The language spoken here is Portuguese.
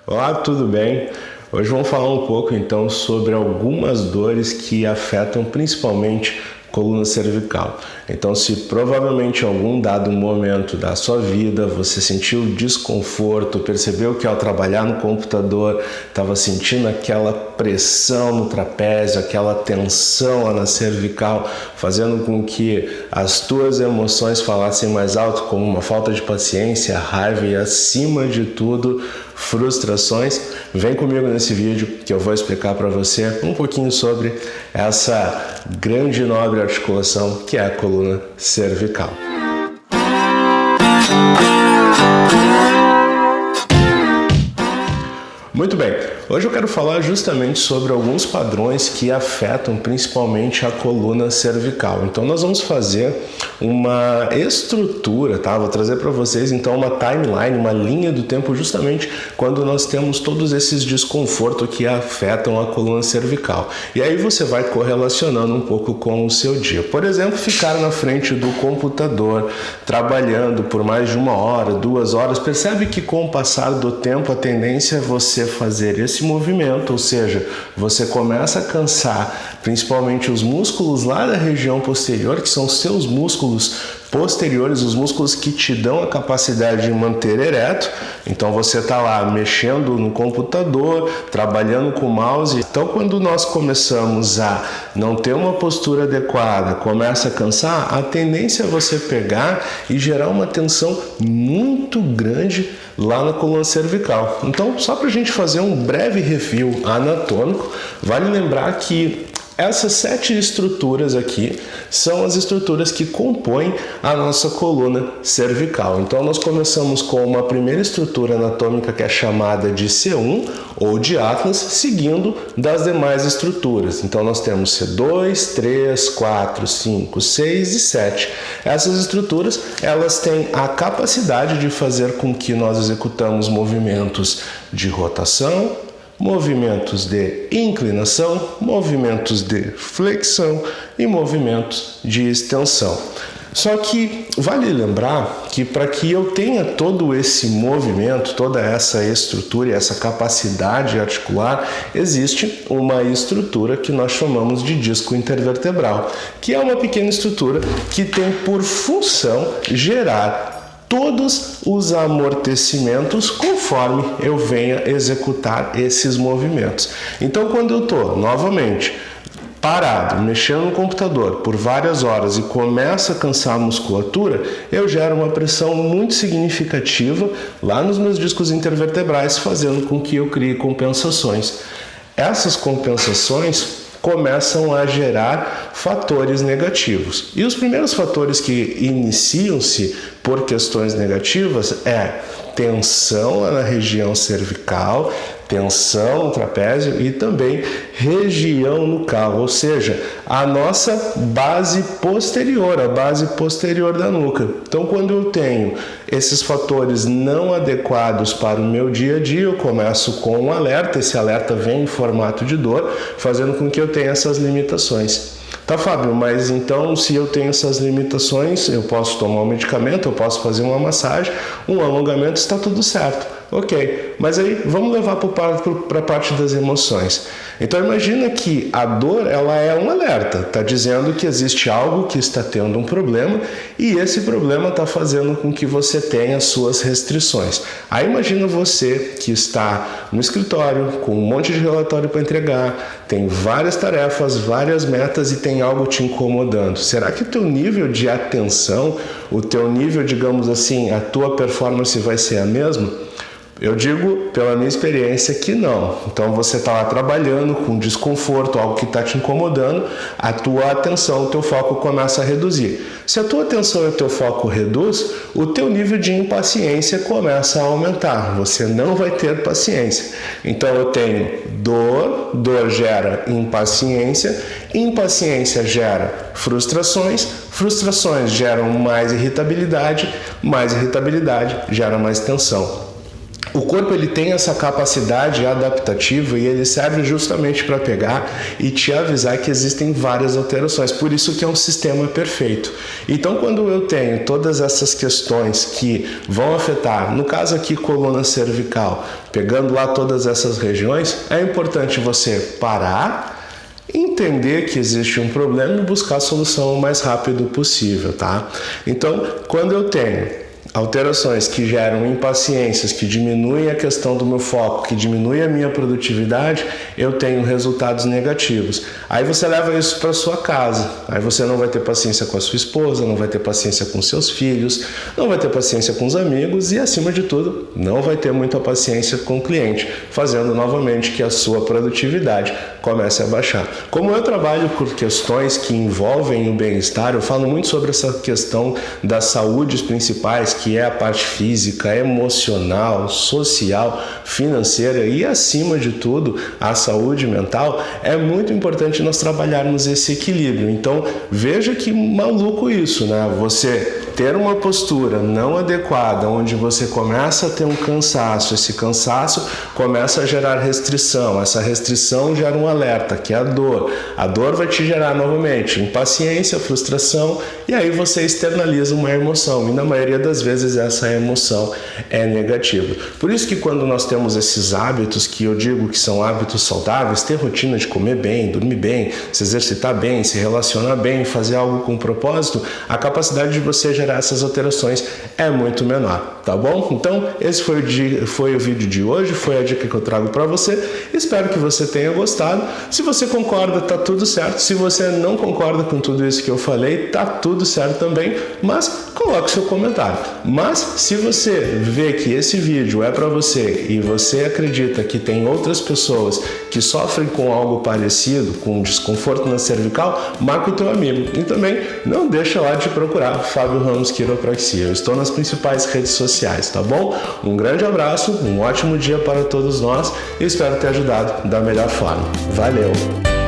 Olá, tudo bem? Hoje vamos falar um pouco então sobre algumas dores que afetam principalmente a coluna cervical. Então, se provavelmente em algum dado momento da sua vida você sentiu desconforto, percebeu que ao trabalhar no computador estava sentindo aquela pressão no trapézio, aquela tensão lá na cervical, fazendo com que as tuas emoções falassem mais alto, como uma falta de paciência, raiva e, acima de tudo, frustrações, vem comigo nesse vídeo que eu vou explicar para você um pouquinho sobre essa grande e nobre articulação que é a coluna cervical. Muito bem, hoje eu quero falar justamente sobre alguns padrões que afetam principalmente a coluna cervical. Então nós vamos fazer uma estrutura, tá? Vou trazer para vocês então uma timeline, uma linha do tempo justamente quando nós temos todos esses desconfortos que afetam a coluna cervical. E aí você vai correlacionando um pouco com o seu dia. Por exemplo, ficar na frente do computador, trabalhando por mais de 1 hora, 2 horas, percebe que com o passar do tempo a tendência é você fazer esse movimento, ou seja, você começa a cansar principalmente os músculos lá da região posterior, que são os seus músculos posteriores, os músculos que te dão a capacidade de manter ereto. Então você está lá mexendo no computador, trabalhando com o mouse. Então quando nós começamos a não ter uma postura adequada, começa a cansar, a tendência é você pegar e gerar uma tensão muito grande lá na coluna cervical. Então, só para a gente fazer um breve review anatômico, vale lembrar que essas 7 estruturas aqui são as estruturas que compõem a nossa coluna cervical. Então nós começamos com uma primeira estrutura anatômica que é chamada de C1 ou de Atlas, seguindo das demais estruturas. Então nós temos C2, 3, 4, 5, 6 e 7. Essas estruturas, elas têm a capacidade de fazer com que nós executamos movimentos de rotação, movimentos de inclinação, movimentos de flexão e movimentos de extensão. Só que vale lembrar que para que eu tenha todo esse movimento, toda essa estrutura e essa capacidade articular, existe uma estrutura que nós chamamos de disco intervertebral, que é uma pequena estrutura que tem por função gerar todos os amortecimentos conforme eu venha executar esses movimentos. Então, quando eu estou novamente parado, mexendo no computador por várias horas e começa a cansar a musculatura, eu gero uma pressão muito significativa lá nos meus discos intervertebrais, fazendo com que eu crie compensações. Essas compensações começam a gerar fatores negativos. E os primeiros fatores que iniciam-se por questões negativas é tensão na região cervical, tensão no trapézio e também região nucal, ou seja, a nossa base posterior, a base posterior da nuca. Então, quando eu tenho esses fatores não adequados para o meu dia a dia, eu começo com um alerta, esse alerta vem em formato de dor, fazendo com que eu tenha essas limitações. Tá, Fábio, mas então se eu tenho essas limitações, eu posso tomar um medicamento, eu posso fazer uma massagem, um alongamento, está tudo certo. Ok, mas aí vamos levar para a parte das emoções. Então imagina que a dor, ela é um alerta, está dizendo que existe algo que está tendo um problema e esse problema está fazendo com que você tenha suas restrições. Aí imagina você que está no escritório com um monte de relatório para entregar, tem várias tarefas, várias metas e tem algo te incomodando. Será que o teu nível de atenção, o teu nível, digamos assim, a tua performance vai ser a mesma? Eu digo, pela minha experiência, que não. Então você está lá trabalhando com desconforto, algo que está te incomodando, a tua atenção, o teu foco começa a reduzir. Se a tua atenção e o teu foco reduz, o teu nível de impaciência começa a aumentar. Você não vai ter paciência. Então eu tenho dor, dor gera impaciência, impaciência gera frustrações, frustrações geram mais irritabilidade gera mais tensão. O corpo ele tem essa capacidade adaptativa e ele serve justamente para pegar e te avisar que existem várias alterações. Por isso que é um sistema perfeito. Então, quando eu tenho todas essas questões que vão afetar, no caso aqui coluna cervical, pegando lá todas essas regiões, é importante você parar, entender que existe um problema e buscar a solução o mais rápido possível, tá? Então, quando eu tenho alterações que geram impaciências, que diminuem a questão do meu foco, que diminuem a minha produtividade, eu tenho resultados negativos. Aí você leva isso para sua casa. Aí você não vai ter paciência com a sua esposa, não vai ter paciência com seus filhos, não vai ter paciência com os amigos e, acima de tudo, não vai ter muita paciência com o cliente, fazendo novamente que a sua produtividade comece a baixar. Como eu trabalho por questões que envolvem o bem-estar, eu falo muito sobre essa questão das saúdes principais, que é a parte física, emocional, social, financeira e, acima de tudo, a saúde mental. É muito importante nós trabalharmos esse equilíbrio. Então, veja que maluco isso, né? Você ter uma postura não adequada, onde você começa a ter um cansaço, esse cansaço começa a gerar restrição, essa restrição gera um alerta, que é a dor vai te gerar novamente impaciência, frustração, e aí você externaliza uma emoção, e na maioria das vezes essa emoção é negativa. Por isso que quando nós temos esses hábitos, que eu digo que são hábitos saudáveis, ter rotina de comer bem, dormir bem, se exercitar bem, se relacionar bem, fazer algo com propósito, a capacidade de você gerar essas alterações é muito menor, tá bom? Então, esse foi o vídeo de hoje, foi a dica que eu trago para você. Espero que você tenha gostado. Se você concorda, tá tudo certo. Se você não concorda com tudo isso que eu falei, tá tudo certo também, mas coloque seu comentário. Mas, se você vê que esse vídeo é para você e você acredita que tem outras pessoas que sofrem com algo parecido, com desconforto na cervical, marca o teu amigo. E também não deixa lá de procurar Fábio Ramos Quiropraxia. Eu estou nas principais redes sociais, tá bom? Um grande abraço, um ótimo dia para todos nós e espero ter ajudado da melhor forma. Valeu!